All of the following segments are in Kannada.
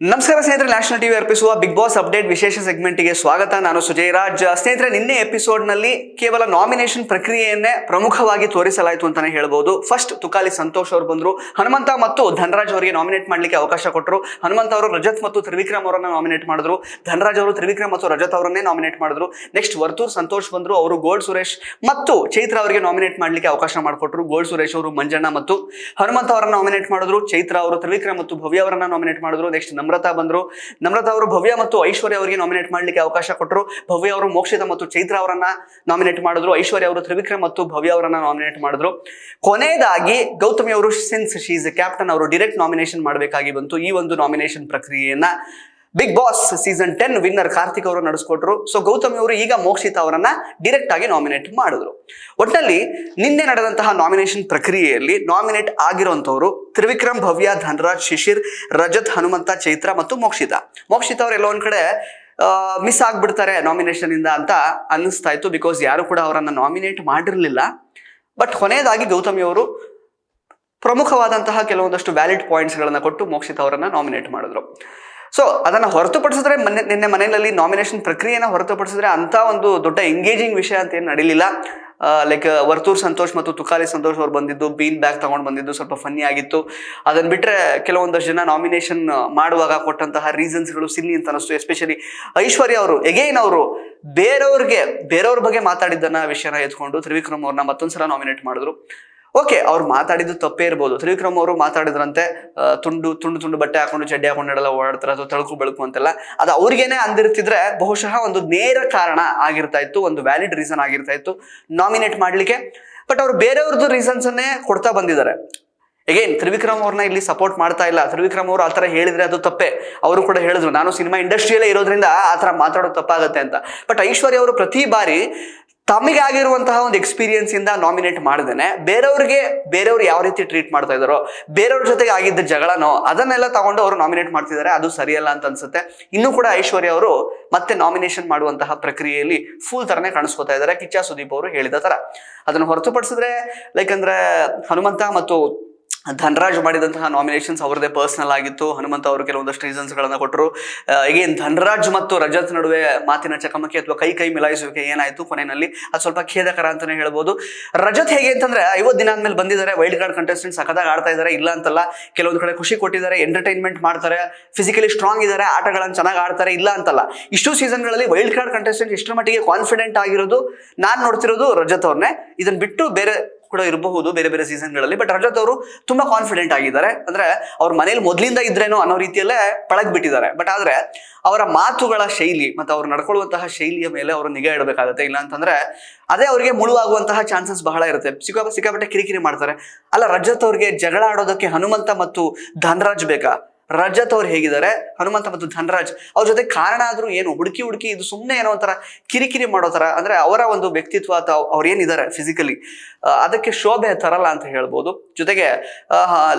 ನಮಸ್ಕಾರ ಸ್ನೇಹಿತರೆ, ನ್ಯಾಷನಲ್ ಟಿವಿ ಅರ್ಪಿಸುವ ಬಿಗ್ ಬಾಸ್ ಅಪ್ಡೇಟ್ ವಿಶೇಷ ಸೆಗ್ಮೆಂಟ್ಗೆ ಸ್ವಾಗತ. ನಾನು ಸುಜಯ್ ರಾಜ್. ಸ್ನೇಹಿತರೆ, ನಿನ್ನೆ ಎಪಿಸೋಡ್ನಲ್ಲಿ ಕೇವಲ ನಾಮಿನೇಷನ್ ಪ್ರಕ್ರಿಯೆಯನ್ನೇ ಪ್ರಮುಖವಾಗಿ ತೋರಿಸಲಾಯಿತು ಅಂತಾನೆ ಹೇಳ್ಬೋದು. ಫಸ್ಟ್ ತುಕಾಲಿ ಸಂತೋಷ್ ಅವರು ಬಂದ್ರು, ಹನುಮಂತ ಮತ್ತು ಧನರಾಜ್ ಅವರಿಗೆ ನಾಮಿನೇಟ್ ಮಾಡ್ಲಿಕ್ಕೆ ಅವಕಾಶ ಕೊಟ್ಟರು. ಹನುಮಂತ ಅವರು ರಜತ್ ಮತ್ತು ತ್ರಿವಿಕ್ರಮ್ ಅವರನ್ನ ನಾಮಿನೇಟ್ ಮಾಡಿದ್ರು. ಧನರಾಜ್ ಅವರು ತ್ರಿವಿಕ್ರಮ್ ಮತ್ತು ರಜತ್ ಅವರನ್ನೇ ನಾಮಿನೇಟ್ ಮಾಡಿದ್ರು. ನೆಕ್ಸ್ಟ್ ವರ್ತೂರ್ ಸಂತೋಷ್ ಬಂದ್ರು, ಅವರು ಗೋಲ್ಡ್ ಸುರೇಶ್ ಮತ್ತು ಚೈತ್ರ ಅವರಿಗೆ ನಾಮಿನೇಟ್ ಮಾಡ್ಲಿಕ್ಕೆ ಅವಕಾಶ ಮಾಡಿಕೊಟ್ರು. ಗೋಲ್ಡ್ ಸುರೇಶ್ ಅವರು ಮಂಜಣ್ಣ ಮತ್ತು ಹನುಮಂತ ಅವರನ್ನ ನಾಮಿನೇಟ್ ಮಾಡಿದ್ರು. ಚೈತ್ರ ಅವರು ತ್ರಿವಿಕ್ರಮ್ ಮತ್ತು ಭವ್ಯ ಅವರನ್ನ ನಾಮಿನೇಟ್ ಮಾಡಿದ್ರು. ನೆಕ್ಸ್ಟ್ ನಮ್ರತಾ ಬಂದ್ರು. ನಮ್ರತಾ ಅವರು ಭವ್ಯ ಮತ್ತು ಐಶ್ವರ್ಯ ಅವರಿಗೆ ನಾಮಿನೇಟ್ ಮಾಡ್ಲಿಕ್ಕೆ ಅವಕಾಶ ಕೊಟ್ಟರು. ಭವ್ಯ ಅವರು ಮೋಕ್ಷಿತ ಮತ್ತು ಚೈತ್ರ ಅವರನ್ನ ನಾಮಿನೇಟ್ ಮಾಡಿದ್ರು. ಐಶ್ವರ್ಯ ಅವರು ತ್ರಿವಿಕ್ರಮ್ ಮತ್ತು ಭವ್ಯ ಅವರನ್ನ ನಾಮಿನೇಟ್ ಮಾಡಿದ್ರು. ಕೊನೆಯದಾಗಿ ಗೌತಮಿ ಅವರು, ಸಿನ್ಸ್ ಶಿ ಇಸ್ ಕ್ಯಾಪ್ಟನ್, ಅವರು ಡೈರೆಕ್ಟ್ ನಾಮಿನೇಷನ್ ಮಾಡಬೇಕಾಗಿ ಬಂತು. ಈ ಒಂದು ನಾಮಿನೇಷನ್ ಪ್ರಕ್ರಿಯೆಯನ್ನ Bigg Boss season 10 winner Karthik ಅವರು ನಡೆಸ್ಕೊಟ್ರು. ಸೊ ಗೌತಮಿ ಅವರು ಈಗ ಮೋಕ್ಷಿತ ಅವರನ್ನ ಡೈರೆಕ್ಟ್ ಆಗಿ ನಾಮಿನೇಟ್ ಮಾಡಿದ್ರು. ಒಟ್ಟಿನಲ್ಲಿ ನಿನ್ನೆ ನಡೆದಂತಹ ನಾಮಿನೇಷನ್ ಪ್ರಕ್ರಿಯೆಯಲ್ಲಿ ನಾಮಿನೇಟ್ ಆಗಿರುವಂತವರು ತ್ರಿವಿಕ್ರಮ್, ಭವ್ಯ, ಧನರಾಜ್, ಶಿಶಿರ್, ರಜತ್, ಹನುಮಂತ, ಚೈತ್ರ ಮತ್ತು ಮೋಕ್ಷಿತ. ಮೋಕ್ಷಿತ ಅವರು ಎಲ್ಲೋ ಒಂದ್ ಕಡೆ ಮಿಸ್ ಆಗ್ಬಿಡ್ತಾರೆ ನಾಮಿನೇಷನ್ ಇಂದ ಅಂತ ಅನ್ನಿಸ್ತಾ ಇತ್ತು. ಬಿಕಾಸ್ ಯಾರು ಕೂಡ ಅವರನ್ನ ನಾಮಿನೇಟ್ ಮಾಡಿರ್ಲಿಲ್ಲ. ಬಟ್ ಕೊನೆಯದಾಗಿ ಗೌತಮಿ ಅವರು ಪ್ರಮುಖವಾದಂತಹ ಕೆಲವೊಂದಷ್ಟು ವ್ಯಾಲಿಡ್ ಪಾಯಿಂಟ್ಸ್ ಗಳನ್ನ ಕೊಟ್ಟು ಮೋಕ್ಷಿತ ಅವರನ್ನ ನಾಮಿನೇಟ್ ಮಾಡಿದ್ರು. ಸೊ ಅದನ್ನ ಹೊರತುಪಡಿಸಿದ್ರೆ ನಿನ್ನೆ ಮನೆಯಲ್ಲಿ ನಾಮಿನೇಷನ್ ಪ್ರಕ್ರಿಯೆನ ಹೊರತುಪಡಿಸಿದ್ರೆ ಅಂತ ಒಂದು ದೊಡ್ಡ ಎಂಗೇಜಿಂಗ್ ವಿಷಯ ಅಂತ ಏನು ನಡೀಲಿಲ್ಲ. ಲೈಕ್ ವರ್ತೂರ್ ಸಂತೋಷ್ ಮತ್ತು ತುಕಾಲಿ ಸಂತೋಷ್ ಅವ್ರು ಬಂದಿದ್ದು, ಬೀನ್ ಬ್ಯಾಗ್ ತಗೊಂಡು ಬಂದಿದ್ದು ಸ್ವಲ್ಪ ಫನ್ನಿ ಆಗಿತ್ತು. ಅದನ್ನ ಬಿಟ್ರೆ ಕೆಲವೊಂದಷ್ಟು ಜನ ನಾಮಿನೇಷನ್ ಮಾಡುವಾಗ ಕೊಟ್ಟಂತಹ ರೀಸನ್ಸ್ಗಳು ಸಿಲ್ಲಿ ಅಂತ ಅನಿಸ್ತು. ಎಸ್ಪೆಷಲಿ ಐಶ್ವರ್ಯ ಅವರು ಎಗೈನ್ ಅವರು ಬೇರೆಯವ್ರ ಬಗ್ಗೆ ಮಾತಾಡಿದ್ದನ್ನ ವಿಷಯನ ಎತ್ಕೊಂಡು ತ್ರಿವಿಕ್ರಮ್ ಅವ್ರನ್ನ ಮತ್ತೊಂದ್ಸಲ ನಾಮಿನೇಟ್ ಮಾಡಿದ್ರು. ಓಕೆ, ಅವ್ರು ಮಾತಾಡಿದ್ದು ತಪ್ಪೇ ಇರ್ಬೋದು. ತ್ರಿವಿಕ್ರಮ್ ಅವರು ಮಾತಾಡಿದ್ರಂತೆ ತುಂಡು ಬಟ್ಟೆ ಹಾಕೊಂಡು ಚಡ್ಡಿ ಹಾಕೊಂಡೆಲ್ಲ ಓಡಾಡ್ತಾರೆ, ಅಥವಾ ತಳಕು ಬೆಳಕು ಅಂತೆಲ್ಲ. ಅದು ಅವ್ರಿಗೇನೆ ಅಂದಿರ್ತಿದ್ರೆ ಬಹುಶಃ ಒಂದು ನೇರ ಕಾರಣ ಆಗಿರ್ತಾ ಇತ್ತು, ಒಂದು ವ್ಯಾಲಿಡ್ ರೀಸನ್ ಆಗಿರ್ತಾ ಇತ್ತು ನಾಮಿನೇಟ್ ಮಾಡ್ಲಿಕ್ಕೆ. ಬಟ್ ಅವ್ರು ಬೇರೆಯವ್ರದ್ದು ರೀಸನ್ಸ್ ಅನ್ನೇ ಕೊಡ್ತಾ ಬಂದಿದ್ದಾರೆ. ಎಗೇನ್ ತ್ರಿವಿಕ್ರಮ್ ಅವ್ರನ್ನ ಇಲ್ಲಿ ಸಪೋರ್ಟ್ ಮಾಡ್ತಾ ಇಲ್ಲ. ತ್ರಿವಿಕ್ರಮ್ ಅವರು ಆತರ ಹೇಳಿದ್ರೆ ಅದು ತಪ್ಪೇ. ಅವರು ಕೂಡ ಹೇಳಿದ್ರು, ನಾನು ಸಿನಿಮಾ ಇಂಡಸ್ಟ್ರಿಯಲ್ಲೇ ಇರೋದ್ರಿಂದ ಆತರ ಮಾತಾಡೋದು ತಪ್ಪಾಗತ್ತೆ ಅಂತ. ಬಟ್ ಐಶ್ವರ್ಯ ಅವರು ಪ್ರತಿ ಬಾರಿ ತಮಗಾಗಿರುವಂತಹ ಒಂದು ಎಕ್ಸ್ಪೀರಿಯನ್ಸ್ ಇಂದ ನಾಮಿನೇಟ್ ಮಾಡಿದೇನೆ ಬೇರೆಯವ್ರು ಯಾವ ರೀತಿ ಟ್ರೀಟ್ ಮಾಡ್ತಾ ಇದಾರೋ, ಬೇರೆಯವ್ರ ಜೊತೆಗೆ ಆಗಿದ್ದ ಜಗಳನೋ ಅದನ್ನೆಲ್ಲ ತಗೊಂಡು ಅವರು ನಾಮಿನೇಟ್ ಮಾಡ್ತಿದ್ದಾರೆ. ಅದು ಸರಿಯಲ್ಲ ಅಂತ ಅನ್ಸುತ್ತೆ. ಇನ್ನೂ ಕೂಡ ಐಶ್ವರ್ಯ ಅವರು ಮತ್ತೆ ನಾಮಿನೇಷನ್ ಮಾಡುವಂತಹ ಪ್ರಕ್ರಿಯೆಯಲ್ಲಿ ಫುಲ್ ತರನೇ ಕಾಣಿಸ್ಕೊತಾ ಇದ್ದಾರೆ, ಕಿಚ್ಚ ಸುದೀಪ್ ಅವರು ಹೇಳಿದ ತರ. ಅದನ್ನು ಹೊರತುಪಡಿಸಿದ್ರೆ ಲೈಕ್ ಅಂದ್ರೆ ಹನುಮಂತ ಮತ್ತು ಧನರಾಜ್ ಮಾಡಿದಂತಹ ನಾಮಿನೇಷನ್ಸ್ ಅವ್ರದೇ ಪರ್ಸನಲ್ ಆಗಿತ್ತು. ಹನುಮಂತ ಅವರು ಕೆಲವೊಂದಷ್ಟು ರೀಸನ್ಸ್ ಗಳನ್ನ ಕೊಟ್ಟರು. ಈಗೇನ್ ಧನರಾಜ್ ಮತ್ತು ರಜತ್ ನಡುವೆ ಮಾತಿನ ಚಕಮಕಿ ಅಥವಾ ಕೈ ಮಿಲಾಯಿಸುವಿಕೆ ಏನಾಯ್ತು ಕೊನೆಯಲ್ಲಿ, ಅದು ಸ್ವಲ್ಪ ಖೇದಕರ ಅಂತಾನೆ ಹೇಳ್ಬೋದು. ರಜತ್ ಹೇಗೆ ಅಂತಂದ್ರೆ 50 ದಿನ ಆದ್ಮೇಲೆ ಬಂದಿದ್ದಾರೆ, ವೈಲ್ಡ್ ಕಾರ್ಡ್ ಕಂಟೆಸ್ಟೆಂಟ್ ಸಖತ್ತಾಗಿ ಆಡ್ತಾ ಇದ್ದಾರೆ, ಇಲ್ಲ ಅಂತಲ್ಲ. ಕೆಲವೊಂದು ಕಡೆ ಖುಷಿ ಕೊಟ್ಟಿದ್ದಾರೆ, ಎಂಟರ್ಟೈನ್ಮೆಂಟ್ ಮಾಡ್ತಾರೆ, ಫಿಸಿಕಲಿ ಸ್ಟ್ರಾಂಗ್ ಇದ್ದಾರೆ, ಆಟಗಳನ್ನು ಚೆನ್ನಾಗಿ ಆಡ್ತಾರೆ, ಇಲ್ಲ ಅಂತಲ್ಲ. ಇಷ್ಟು ಸೀಸನ್ಗಳಲ್ಲಿ ವೈಲ್ಡ್ ಕಾರ್ಡ್ ಕಂಟೆಸ್ಟೆಂಟ್ ಇಷ್ಟರ ಮಟ್ಟಿಗೆ ಕಾನ್ಫಿಡೆಂಟ್ ಆಗಿರೋದು ನಾನು ನೋಡ್ತಿರೋದು ರಜತ್ ಅವ್ರನ್ನೇ. ಇದನ್ನ ಬಿಟ್ಟು ಬೇರೆ ಕೂಡ ಇರಬಹುದು ಬೇರೆ ಸೀಸನ್ಗಳಲ್ಲಿ. ಬಟ್ ರಜತ್ ಅವರು ತುಂಬಾ ಕಾನ್ಫಿಡೆಂಟ್ ಆಗಿದ್ದಾರೆ. ಅಂದ್ರೆ ಅವ್ರ ಮನೇಲಿ ಮೊದಲಿಂದ ಇದ್ರೇನೋ ಅನ್ನೋ ರೀತಿಯಲ್ಲೇ ಪಳಗ್ಬಿಟ್ಟಿದ್ದಾರೆ. ಬಟ್ ಆದ್ರೆ ಅವರ ಮಾತುಗಳ ಶೈಲಿ ಮತ್ತು ಅವ್ರು ನಡ್ಕೊಳ್ಳುವಂತಹ ಶೈಲಿಯ ಮೇಲೆ ಅವರು ನಿಗಾ ಇಡಬೇಕಾಗತ್ತೆ. ಇಲ್ಲ ಅಂತಂದ್ರೆ ಅದೇ ಅವರಿಗೆ ಮುಳುವಾಗುವಂತಹ ಚಾನ್ಸಸ್ ಬಹಳ ಇರುತ್ತೆ. ಸಿಕ್ಕಾಪಟ್ಟೆ ಕಿರಿಕಿರಿ ಮಾಡ್ತಾರೆ. ಅಲ್ಲ, ರಜತ್ ಅವ್ರಿಗೆ ಜಗಳ ಆಡೋದಕ್ಕೆ ಹನುಮಂತ ಮತ್ತು ಧನರಾಜ್ ಬೇಕಾ? ರಜತ್ ಅವ್ರು ಹೇಗಿದ್ದಾರೆ, ಹನುಮಂತ ಮತ್ತು ಧನರಾಜ್ ಅವ್ರ ಜೊತೆ ಕಾರಣ ಆದ್ರೂ ಏನು ಹುಡುಕಿ ಇದು ಸುಮ್ಮನೆ ಏನೋ ಒಂಥರ ಕಿರಿಕಿರಿ ಮಾಡೋ ತರ. ಅಂದ್ರೆ ಅವರ ಒಂದು ವ್ಯಕ್ತಿತ್ವ ಅಥವಾ ಅವ್ರು ಏನಿದ್ದಾರೆ ಫಿಸಿಕಲಿ ಅದಕ್ಕೆ ಶೋಭೆ ತರಲ್ಲ ಅಂತ ಹೇಳ್ಬೋದು. ಜೊತೆಗೆ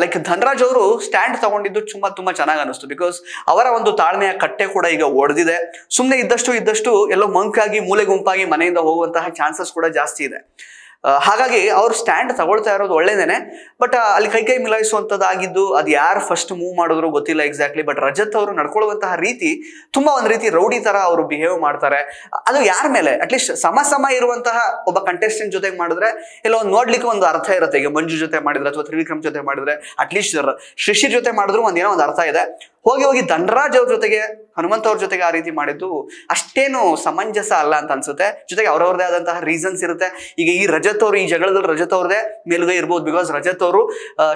ಲೈಕ್ ಧನರಾಜ್ ಅವರು ಸ್ಟ್ಯಾಂಡ್ ತಗೊಂಡಿದ್ದು ತುಂಬಾ ಚೆನ್ನಾಗಿ ಅನಿಸ್ತು. ಬಿಕಾಸ್ ಅವರ ಒಂದು ತಾಳ್ಮೆಯ ಕಟ್ಟೆ ಕೂಡ ಈಗ ಒಡೆದಿದೆ. ಸುಮ್ಮನೆ ಇದ್ದಷ್ಟು ಎಲ್ಲೋ ಮಂಕಾಗಿ ಮೂಲೆ ಗುಂಪಾಗಿ ಮನೆಯಿಂದ ಹೋಗುವಂತಹ ಚಾನ್ಸಸ್ ಕೂಡ ಜಾಸ್ತಿ ಇದೆ. ಹಾಗಾಗಿ ಅವ್ರು ಸ್ಟ್ಯಾಂಡ್ ತಗೊಳ್ತಾ ಇರೋದು ಒಳ್ಳೇದೇನೆ. ಬಟ್ ಅಲ್ಲಿ ಕೈ ಮಿಲಾಯಿಸುವಂತದ್ದಾಗಿದ್ದು ಅದು ಯಾರು ಫಸ್ಟ್ ಮೂವ್ ಮಾಡಿದ್ರು ಗೊತ್ತಿಲ್ಲ ಎಕ್ಸಾಕ್ಟ್ಲಿ. ಬಟ್ ರಜತ್ ಅವರು ನಡ್ಕೊಳ್ಳುವಂತಹ ರೀತಿ ತುಂಬಾ ಒಂದ್ ರೀತಿ ರೌಡಿ ತರ ಅವರು ಬಿಹೇವ್ ಮಾಡ್ತಾರೆ. ಅದು ಯಾರ ಮೇಲೆ ಅಟ್ಲೀಸ್ಟ್ ಸಮ ಇರುವಂತಹ ಒಬ್ಬ ಕಂಟೆಸ್ಟೆಂಟ್ ಜೊತೆಗೆ ಮಾಡಿದ್ರೆ ಎಲ್ಲ ಒಂದು ನೋಡ್ಲಿಕ್ಕೆ ಒಂದು ಅರ್ಥ ಇರುತ್ತೆ. ಈಗ ಮಂಜು ಜೊತೆ ಮಾಡಿದ್ರೆ ಅಥವಾ ತ್ರಿವಿಕ್ರಮ್ ಜೊತೆ ಮಾಡಿದ್ರೆ, ಅಟ್ಲೀಸ್ಟ್ ಶಿಶಿರ್ ಜೊತೆ ಮಾಡಿದ್ರು ಒಂದೇನೋ ಒಂದು ಅರ್ಥ ಇದೆ. ಹೋಗಿ ಧನರಾಜ್ ಅವ್ರ ಜೊತೆಗೆ, ಹನುಮಂತ ಅವ್ರ ಜೊತೆಗೆ ಆ ರೀತಿ ಮಾಡಿದ್ದು ಅಷ್ಟೇನು ಸಮಂಜಸ ಅಲ್ಲ ಅಂತ ಅನ್ಸುತ್ತೆ. ಜೊತೆಗೆ ಅವ್ರವ್ರದೇ ಆದಂತಹ ರೀಸನ್ಸ್ ಇರುತ್ತೆ. ಈಗ ಈ ರಜತ್ ಅವರು ಈ ಜಗಳದಲ್ಲಿ ರಜತ್ ಅವ್ರದೇ ಮೇಲುಗೈ ಇರ್ಬೋದು. ಬಿಕಾಸ್ ರಜತ್ ಅವರು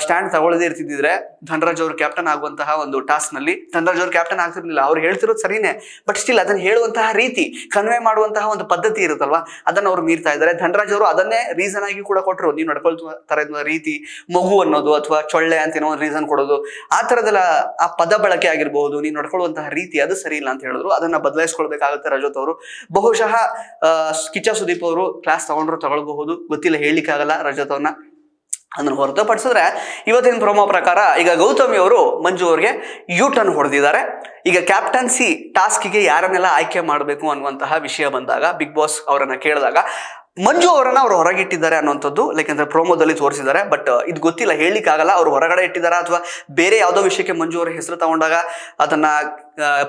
ಸ್ಟ್ಯಾಂಡ್ ತಗೊಳ್ಳದೇ ಇರ್ತಿದ್ರೆ ಧನರಾಜ್ ಅವರು ಕ್ಯಾಪ್ಟನ್ ಆಗುವಂತಹ ಒಂದು ಟಾಸ್ಕ್ ನಲ್ಲಿ ಧನರಾಜ್ ಅವರು ಕ್ಯಾಪ್ಟನ್ ಆಗ್ತಿರ್ಲಿಲ್ಲ. ಅವ್ರು ಹೇಳ್ತಿರೋದು ಸರಿನೇ, ಬಟ್ ಸ್ಟಿಲ್ ಅದನ್ನ ಹೇಳುವಂತಹ ರೀತಿ, ಕನ್ವೆ ಮಾಡುವಂತಹ ಒಂದು ಪದ್ಧತಿ ಇರುತ್ತಲ್ವಾ, ಅದನ್ನ ಅವ್ರು ಮೀರ್ತಾ ಇದ್ದಾರೆ. ಧನರಾಜ್ ಅವರು ಅದನ್ನೇ ರೀಸನ್ ಆಗಿ ಕೂಡ ಕೊಟ್ಟರು. ನೀವು ನಡ್ಕೊಳ್ತಾ ರೀತಿ, ಮಗು ಅನ್ನೋದು ಅಥವಾ ಚೊಳ್ಳೆ ಅಂತ ಏನೋ ಒಂದು ರೀಸನ್ ಕೊಡೋದು, ಆ ತರದೆಲ್ಲ ಆ ಪದ ಬಳಕೆ ಆಗಿರ್ಬಹುದು, ನೀವು ನಡ್ಕೊಳ್ಳುವಂತಹ ರೀತಿ ಅದು ಸರಿ ಇಲ್ಲ ಅಂತ ಹೇಳಿದ್ರು. ಅದನ್ನ ಬದಲಾಯಿಸ್ಕೊಳ್ಬೇಕಾಗುತ್ತೆ ರಜತ್ ಅವರು. ಬಹುಶಃ ಕಿಚ್ಚ ಸುದೀಪ್ ಅವರು ಕ್ಲಾಸ್ ತಗೊಳ್ಬಹುದು, ಗೊತ್ತಿಲ್ಲ, ಹೇಳಲಿಕ್ಕೆ ಆಗಲ್ಲ ರಜತ್ ಅವ್ರನ್ನ. ಅದನ್ನು ಹೊರತುಪಡಿಸಿದ್ರೆ ಇವತ್ತಿನ ಪ್ರೊಮೋ ಪ್ರಕಾರ ಈಗ ಗೌತಮಿ ಅವರು ಮಂಜು ಅವ್ರಿಗೆ ಯೂ ಟರ್ನ್ ಹೊಡೆದಿದ್ದಾರೆ. ಈಗ ಕ್ಯಾಪ್ಟನ್ಸಿ ಟಾಸ್ಕ್ಗೆ ಯಾರನ್ನೆಲ್ಲ ಆಯ್ಕೆ ಮಾಡಬೇಕು ಅನ್ನುವಂತಹ ವಿಷಯ ಬಂದಾಗ ಬಿಗ್ ಬಾಸ್ ಅವರನ್ನ ಕೇಳಿದಾಗ ಮಂಜು ಅವರನ್ನ ಅವ್ರು ಹೊರಗಿಟ್ಟಿದ್ದಾರೆ ಅನ್ನುವಂಥದ್ದು ಲೈಕ್ ಅಂದ್ರೆ ಪ್ರೋಮೋದಲ್ಲಿ ತೋರಿಸಿದ್ದಾರೆ. ಬಟ್ ಇದು ಗೊತ್ತಿಲ್ಲ, ಹೇಳಲಿಕ್ಕಾಗಲ್ಲ ಅವ್ರು ಹೊರಗಡೆ ಇಟ್ಟಿದಾರ ಅಥವಾ ಬೇರೆ ಯಾವುದೋ ವಿಷಯಕ್ಕೆ ಮಂಜು ಅವರ ಹೆಸರು ತಗೊಂಡಾಗ ಅದನ್ನ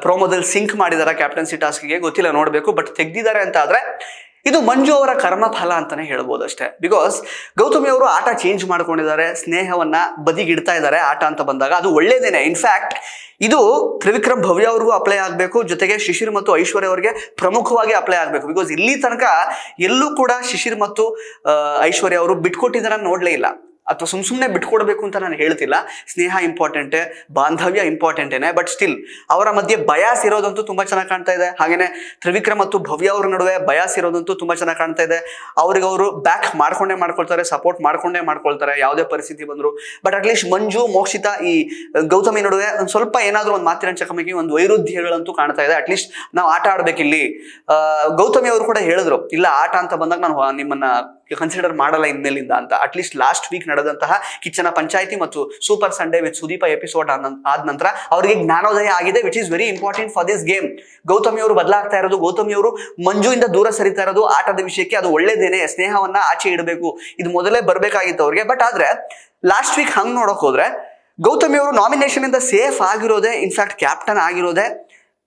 ಪ್ರೋಮೋದಲ್ಲಿ ಸಿಂಕ್ ಮಾಡಿದಾರ ಕ್ಯಾಪ್ಟನ್ಸಿ ಟಾಸ್ಕ್ಗೆ, ಗೊತ್ತಿಲ್ಲ, ನೋಡಬೇಕು. ಬಟ್ ತೆಗ್ದಿದ್ದಾರೆ ಅಂತ ಆದ್ರೆ ಇದು ಮಂಜು ಅವರ ಕರ್ಮಫಲ ಅಂತಾನೆ ಹೇಳ್ಬೋದು ಅಷ್ಟೇ. ಬಿಕಾಸ್ ಗೌತಮಿ ಅವರು ಆಟ ಚೇಂಜ್ ಮಾಡ್ಕೊಂಡಿದ್ದಾರೆ, ಸ್ನೇಹವನ್ನ ಬದಿಗಿಡ್ತಾ ಇದ್ದಾರೆ ಆಟ ಅಂತ ಬಂದಾಗ ಅದು ಒಳ್ಳೇದೇನೆ. ಇನ್ಫ್ಯಾಕ್ಟ್ ಇದು ತ್ರಿವಿಕ್ರಮ್ ಭವ್ಯ ಅವ್ರಿಗೂ ಅಪ್ಲೈ ಆಗಬೇಕು, ಜೊತೆಗೆ ಶಿಶಿರ್ ಮತ್ತು ಐಶ್ವರ್ಯ ಅವರಿಗೆ ಪ್ರಮುಖವಾಗಿ ಅಪ್ಲೈ ಆಗಬೇಕು. ಬಿಕಾಸ್ ಇಲ್ಲಿ ತನಕ ಎಲ್ಲೂ ಕೂಡ ಶಿಶಿರ್ ಮತ್ತು ಐಶ್ವರ್ಯ ಅವರು ಬಿಟ್ಕೊಟ್ಟಿದ್ದಾರ ನೋಡ್ಲೇ ಇಲ್ಲ, ಅಥವಾ ಸುಮ್ಮನೆ ಬಿಟ್ಕೊಡ್ಬೇಕು ಅಂತ ನಾನು ಹೇಳ್ತಿಲ್ಲ. ಸ್ನೇಹ ಇಂಪಾರ್ಟೆಂಟೇ, ಬಾಂಧವ್ಯ ಇಂಪಾರ್ಟೆಂಟೇನೆ, ಬಟ್ ಸ್ಟಿಲ್ ಅವರ ಮಧ್ಯೆ ಬಯಾಸ್ ಇರೋದಂತೂ ತುಂಬಾ ಚೆನ್ನಾಗಿ ಕಾಣ್ತಾ ಇದೆ. ಹಾಗೇನೆ ತ್ರಿವಿಕ್ರಮ್ ಮತ್ತು ಭವ್ಯ ಅವ್ರ ನಡುವೆ ಬಯಾಸ್ ಇರೋದಂತೂ ತುಂಬಾ ಚೆನ್ನಾಗಿ ಕಾಣ್ತಾ ಇದೆ. ಅವ್ರಿಗೆ ಅವರು ಬ್ಯಾಕ್ ಮಾಡ್ಕೊಳ್ತಾರೆ, ಸಪೋರ್ಟ್ ಮಾಡ್ಕೊಳ್ತಾರೆ ಯಾವುದೇ ಪರಿಸ್ಥಿತಿ ಬಂದ್ರು. ಬಟ್ ಅಟ್ಲೀಸ್ಟ್ ಮಂಜು, ಮೋಕ್ಷಿತಾ, ಈ ಗೌತಮಿ ನಡುವೆ ಒಂದು ಸ್ವಲ್ಪ ಏನಾದ್ರೂ ಒಂದು ಮಾತಿನ ಚಕಮಕಿ, ಒಂದು ವೈರುಧ್ಯಗಳಂತೂ ಕಾಣ್ತಾ ಇದೆ. ಅಟ್ಲೀಸ್ಟ್ ನಾವು ಆಟ ಆಡ್ಬೇಕಿಲ್ಲಿ. ಗೌತಮಿ ಅವರು ಕೂಡ ಹೇಳಿದ್ರು, ಇಲ್ಲ ಆಟ ಅಂತ ಬಂದಾಗ ನಾನು ನಿಮ್ಮನ್ನ ಕನ್ಸಿಡರ್ ಮಾಡಲ್ಲ ಇನ್ಮೇಲಿಂದ ಅಂತ. ಅಟ್ಲೀಸ್ಟ್ ಲಾಸ್ಟ್ ವೀಕ್ ನಡೆದಂತಹ ಕಿಚ್ಚನ ಪಂಚಾಯಿತಿ ಮತ್ತು super Sunday with Sudeep episode ಆದ ನಂತರ ಅವರಿಗೆ ಜ್ಞಾನೋದಯ ಆಗಿದೆ, which is very important for this game. Gautami ಅವರು ಬದಲಾಗ್ತಾ ಇರೋದು, ಗೌತಮಿ ಅವರು ಮಂಜುವಿಂದ ದೂರ ಸರಿತಾ ಇರೋದು ಆಟದ ವಿಷಯಕ್ಕೆ ಅದು ಒಳ್ಳೇದೇನೆ. ಸ್ನೇಹವನ್ನ ಆಚೆ ಇಡಬೇಕು, ಇದು ಮೊದಲೇ ಬರ್ಬೇಕಾಗಿತ್ತು ಅವ್ರಿಗೆ. ಬಟ್ ಆದ್ರೆ ಲಾಸ್ಟ್ ವೀಕ್ ಹಂಗ್ ನೋಡಕ್ ಹೋದ್ರೆ ಗೌತಮಿ ಅವರು ನಾಮಿನೇಷನ್ ಇಂದ ಸೇಫ್ ಆಗಿರೋದೇ, ಇನ್ಫ್ಯಾಕ್ಟ್ ಕ್ಯಾಪ್ಟನ್ ಆಗಿರೋದೇ.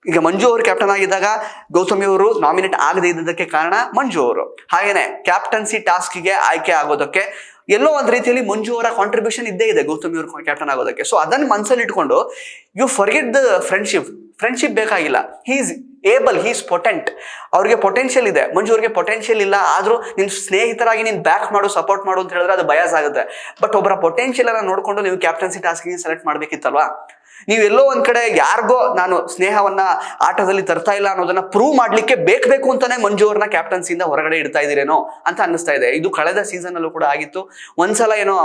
ಈಗ ಮಂಜು ಅವರು ಕ್ಯಾಪ್ಟನ್ ಆಗಿದ್ದಾಗ ಗೌತಮಿ ಅವರು ನಾಮಿನೇಟ್ ಆಗದೇ ಇದ್ದದಕ್ಕೆ ಕಾರಣ ಮಂಜು ಅವರು. ಹಾಗೇನೆ ಕ್ಯಾಪ್ಟನ್ಸಿ ಟಾಸ್ಕ್ಗೆ ಆಯ್ಕೆ ಆಗೋದಕ್ಕೆ ಎಲ್ಲೋ ಒಂದ್ ರೀತಿಯಲ್ಲಿ ಮಂಜು ಅವರ ಕಾಂಟ್ರಿಬ್ಯೂಷನ್ ಇದ್ದೇ ಇದೆ ಗೌತಮಿ ಅವರು ಕ್ಯಾಪ್ಟನ್ ಆಗೋದಕ್ಕೆ. ಸೊ ಅದನ್ನ ಮನಸ್ಸಲ್ಲಿ ಇಟ್ಕೊಂಡು ಯು ಫರ್ಗೆಟ್ ದ ಫ್ರೆಂಡ್ಶಿಪ್ ಬೇಕಾಗಿಲ್ಲ. ಹೀಸ್ ಏಬಲ್, ಹೀಸ್ ಪೊಟೆಂಟ್, ಅವ್ರಿಗೆ ಪೊಟೆನ್ಷಿಯಲ್ ಇದೆ. ಮಂಜು ಅವ್ರಿಗೆ ಪೊಟೆನ್ಷಿಯಲ್ ಇಲ್ಲ, ಆದ್ರೂ ನಿನ್ ಸ್ನೇಹಿತರಾಗಿ ನೀನ್ ಬ್ಯಾಕ್ ಮಾಡು, ಸಪೋರ್ಟ್ ಮಾಡು ಅಂತ ಹೇಳಿದ್ರೆ ಅದು ಬಯಾಸ್ ಆಗುತ್ತೆ. ಬಟ್ ಒಬ್ಬರ ಪೊಟೆನ್ಷಿಯಲ್ ಅನ್ನ ನೋಡ್ಕೊಂಡು ನೀವು ಕ್ಯಾಪ್ಟನ್ಸಿ ಟಾಸ್ಕ್ಗೆ ಸೆಲೆಕ್ಟ್ ಮಾಡ್ಬೇಕಿತ್ತಲ್ವಾ. ನೀವೆಲ್ಲೋ ಒಂದ್ ಕಡೆ ಯಾರಿಗೋ ನಾನು ಸ್ನೇಹವನ್ನ ಆಟದಲ್ಲಿ ತರ್ತಾ ಇಲ್ಲ ಅನ್ನೋದನ್ನ ಪ್ರೂವ್ ಮಾಡ್ಲಿಕ್ಕೆ ಬೇಕು ಅಂತಾನೆ ಮಂಜು ಅವ್ರನ್ನ ಕ್ಯಾಪ್ಟನ್ಸಿಯಿಂದ ಹೊರಗಡೆ ಇಡ್ತಾ ಇದೀರೇನೋ ಅಂತ ಅನ್ನಿಸ್ತಾ ಇದೆ. ಇದು ಕಳೆದ ಸೀಸನ್ ಅಲ್ಲೂ ಕೂಡ ಆಗಿತ್ತು. ಒಂದ್ಸಲ ಏನೋ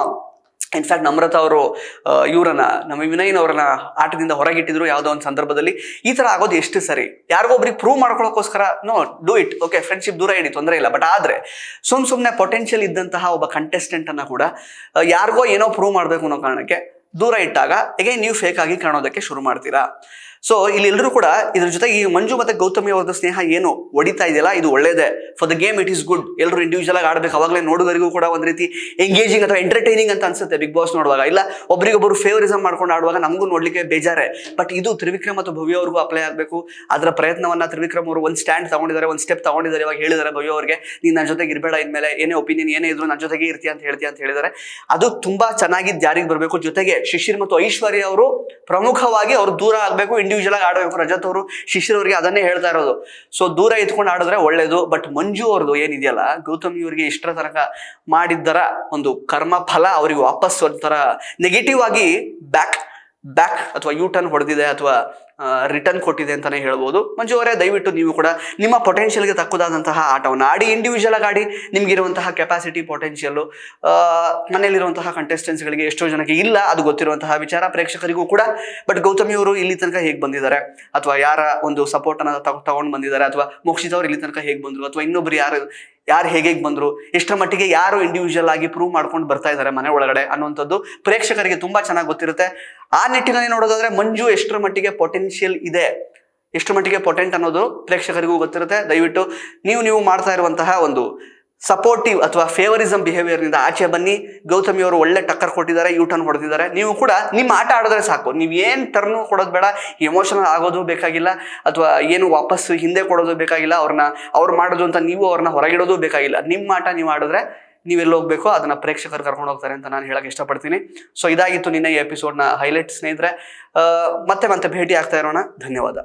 ಇನ್ಫ್ಯಾಕ್ಟ್ ನಮ್ರತಾ ಅವರು ಇವರನ್ನ, ನಮ್ಮ ವಿನಯ್ನವರನ್ನ ಆಟದಿಂದ ಹೊರಗಿಟ್ಟಿದ್ರು ಯಾವುದೋ ಒಂದು ಸಂದರ್ಭದಲ್ಲಿ. ಈ ತರ ಆಗೋದು ಎಷ್ಟು ಸರಿ? ಯಾರಿಗೋ ಒಬ್ರಿಗೆ ಪ್ರೂವ್ ಮಾಡ್ಕೊಳ್ಳೋಕೋಸ್ಕರ no, do it, okay, friendship ದೂರ ಇಡಿ, ತೊಂದರೆ ಇಲ್ಲ. ಬಟ್ ಆದ್ರೆ ಸುಮ್ಮನೆ ಪೊಟೆನ್ಷಿಯಲ್ ಇದ್ದಂತಹ ಒಬ್ಬ ಕಂಟೆಸ್ಟೆಂಟ್ ಅನ್ನ ಕೂಡ ಯಾರಿಗೋ ಏನೋ ಪ್ರೂವ್ ಮಾಡ್ಬೇಕು ಅನ್ನೋ ಕಾರಣಕ್ಕೆ ದೂರ ಇಟ್ಟಾಗ ಹೇಗೆ ನೀವು ಫೇಕ್ ಆಗಿ ಕಾಣೋದಕ್ಕೆ ಶುರು ಮಾಡ್ತೀರಾ. ಸೊ ಇಲ್ಲಿ ಎಲ್ಲರೂ ಕೂಡ ಇದ್ರ ಜೊತೆಗೆ ಈ ಮಂಜು ಮತ್ತೆ ಗೌತಮಿ ಅವರ ಸ್ನೇಹ ಏನು ಒಡಿತಾ ಇದೆಯಲ್ಲ, ಇದು ಒಳ್ಳೇದೇ. For the game it is good. ಎಲ್ಲರೂ ಇಂಡಿವಿಜುವಲ್ ಆಗಿ ಆಡ್ಬೇಕು, ಅವಾಗಲೇ ನೋಡುಗರಿಗೂ ಕೂಡ ಒಂದ್ ರೀತಿ ಎಂಗೇಜಿಂಗ್ ಅಥವಾ ಎಂಟರ್ಟೈನಿಂಗ್ ಅಂತ ಅನ್ಸುತ್ತೆ ಬಿಗ್ ಬಾಸ್ ನೋಡುವಾಗ. ಇಲ್ಲ ಒಬ್ರಿಗೊಬ್ಬರು ಫೇವರಿಸಮ್ ಮಾಡ್ಕೊಂಡು ಆಡುವಾಗ ನಮಗೂ ನೋಡ್ಲಿಕ್ಕೆ ಬೇಜಾರೆ. ಬಟ್ ಇದು ತ್ರಿವಿಕ್ರಮ್ ಮತ್ತು ಭವ್ಯ ಅವ್ರಿಗೂ ಅಪ್ಲೈ ಆಗಬೇಕು. ಅದರ ಪ್ರಯತ್ನವನ್ನ ತ್ರಿವಿಕ್ರಮ್ ಅವರು ಒಂದು ಸ್ಟ್ಯಾಂಡ್ ತಗೊಂಡಿದ್ದಾರೆ, ಒಂದು ಸ್ಟೆಪ್ ತಗೊಂಡಿದ್ದಾರೆ. ಇವಾಗ ಹೇಳಿದ್ದಾರೆ ಭವ್ಯ ಅವ್ರಿಗೆ, ನೀನ್ ನನ್ನ ಜೊತೆಗೆ ಇರಬೇಡ, ಇನ್ಮೇಲೆ ಏನೇ ಒಪಿನಿಯನ್ ಏನೇ ಇದ್ರು ನನ್ನ ಜೊತೆಗೆ ಇರ್ತೀಯ ಅಂತ ಹೇಳಿದ್ದಾರೆ. ಅದು ತುಂಬಾ ಚೆನ್ನಾಗಿ ಜಾರಿಗೆ ಬರಬೇಕು. ಜೊತೆಗೆ ಶಿಶಿರ್ ಮತ್ತು ಐಶ್ವರ್ಯ ಅವರು ಪ್ರಮುಖವಾಗಿ ಅವ್ರು ದೂರ ಆಗ್ಬೇಕು, ಇಂಡಿವಿಜುವಲ್ ಆಗಿ ಆಡಬೇಕು. ರಜತ್ ಅವರು ಶಿಶಿರ್ ಅವರಿಗೆ ಅದನ್ನೇ ಹೇಳ್ತಾ ಇರೋದು. ಸೊ ದೂರ ಇದ್ಕೊಂಡು ಆಡಿದ್ರೆ ಒಳ್ಳೇದು. ಬಟ್ ಮಂಜು ಅವ್ರದ್ದು ಏನಿದೆಯಲ್ಲ, ಗೌತಮಿ ಅವರಿಗೆ ಇಷ್ಟರ ತನಕ ಮಾಡಿದ್ದರ ಒಂದು ಕರ್ಮ ಫಲ ಅವರಿಗೆ ವಾಪಸ್ ಒಂಥರ ನೆಗೆಟಿವ್ ಆಗಿ ಬ್ಯಾಕ್ ಅಥವಾ ಯೂ ಟರ್ನ್ ಹೊಡೆದಿದೆ ಅಥವಾ ರಿಟರ್ನ್ ಕೊಟ್ಟಿದೆ ಅಂತಾನೆ ಹೇಳ್ಬೋದು. ಮಂಜು ಅವರೇ, ದಯವಿಟ್ಟು ನೀವು ಕೂಡ ನಿಮ್ಮ ಪೊಟೆನ್ಷಿಯಲ್ಗೆ ತಕ್ಕುದಾದಂತಹ ಆಟವನ್ನು ಆಡಿ, ಇಂಡಿವಿಜುವಲ್ ಆಗಿ ಆಡಿ. ನಿಮ್ಗಿರುವಂತಹ ಕೆಪಾಸಿಟಿ, ಪೊಟೆನ್ಷಿಯಲ್ಲು ಮನೆಯಲ್ಲಿರುವಂತಹ ಕಂಟೆಸ್ಟೆಂಟ್ಸ್ಗಳಿಗೆ ಎಷ್ಟೋ ಜನಕ್ಕೆ ಇಲ್ಲ, ಅದು ಗೊತ್ತಿರುವಂತಹ ವಿಚಾರ ಪ್ರೇಕ್ಷಕರಿಗೂ ಕೂಡ. ಬಟ್ ಗೌತಮಿ ಅವರು ಇಲ್ಲಿ ತನಕ ಹೇಗೆ ಬಂದಿದ್ದಾರೆ, ಅಥವಾ ಯಾರ ಒಂದು ಸಪೋರ್ಟ್ ಅನ್ನ ತಗೊಂಡು ಬಂದಿದ್ದಾರೆ, ಅಥವಾ ಮೋಕ್ಷಿತಾ ಅವರು ಇಲ್ಲಿ ತನಕ ಹೇಗೆ ಬಂದ್ರು, ಅಥವಾ ಇನ್ನೊಬ್ರು ಯಾರು ಹೇಗೆ ಬಂದ್ರು, ಎಷ್ಟರ ಮಟ್ಟಿಗೆ ಯಾರು ಇಂಡಿವಿಜುವಲ್ ಆಗಿ ಪ್ರೂವ್ ಮಾಡ್ಕೊಂಡು ಬರ್ತಾ ಇದ್ದಾರೆ ಮನೆ ಒಳಗಡೆ ಅನ್ನುವಂಥದ್ದು ಪ್ರೇಕ್ಷಕರಿಗೆ ತುಂಬಾ ಚೆನ್ನಾಗಿ ಗೊತ್ತಿರುತ್ತೆ. ಆ ನಿಟ್ಟಿನಲ್ಲಿ ನೋಡೋದಾದ್ರೆ ಮಂಜು ಎಷ್ಟರ ಮಟ್ಟಿಗೆ ಪೊಟೆನ್ಷಿಯಲ್ ಇದೆ, ಎಷ್ಟು ಮಟ್ಟಿಗೆ ಪೊಟೆಂಟ್ ಅನ್ನೋದು ಪ್ರೇಕ್ಷಕರಿಗೂ ಗೊತ್ತಿರುತ್ತೆ. ದಯವಿಟ್ಟು ನೀವು ಮಾಡ್ತಾ ಇರುವಂತಹ ಒಂದು ಸಪೋರ್ಟಿವ್ ಅಥವಾ ಫೇವರಿಸಮ್ ಬಿಹೇವಿಯರ್ನಿಂದ ಆಚೆ ಬನ್ನಿ. ಗೌತಮಿ ಅವರು ಒಳ್ಳೆ ಟಕ್ಕರ್ ಕೊಟ್ಟಿದ್ದಾರೆ, ಯೂ ಟರ್ನ್ ಹೊಡೆದಿದ್ದಾರೆ. ನೀವು ಕೂಡ ನಿಮ್ಮ ಆಟ ಆಡಿದ್ರೆ ಸಾಕು. ನೀವು ಏನು ಟರ್ನು ಕೊಡೋದು ಬೇಡ, ಎಮೋಷನಲ್ ಆಗೋದು ಬೇಕಾಗಿಲ್ಲ, ಅಥವಾ ಏನು ವಾಪಸ್ ಹಿಂದೆ ಕೊಡೋದು ಬೇಕಾಗಿಲ್ಲ. ಅವ್ರು ಮಾಡೋದು ಅಂತ ನೀವು ಅವ್ರನ್ನ ಹೊರಗಿಡೋದು ಬೇಕಾಗಿಲ್ಲ. ನಿಮ್ಮ ಆಟ ನೀವು ಆಡಿದ್ರೆ ನೀವೆಲ್ಲ ಹೋಗ್ಬೇಕು, ಅದನ್ನ ಪ್ರೇಕ್ಷಕರು ಕರ್ಕೊಂಡು ಹೋಗ್ತಾರೆ ಅಂತ ನಾನು ಹೇಳಕ್ ಇಷ್ಟಪಡ್ತೀನಿ. ಸೊ ಇದಾಗಿತ್ತು ನಿನ್ನೆ ಈ ಎಪಿಸೋಡ್ನ ಹೈಲೈಟ್ ಸ್ನೇಹಿತರೆ. ಮತ್ತೆ ಭೇಟಿ ಆಗ್ತಾ ಇರೋಣ. ಧನ್ಯವಾದ.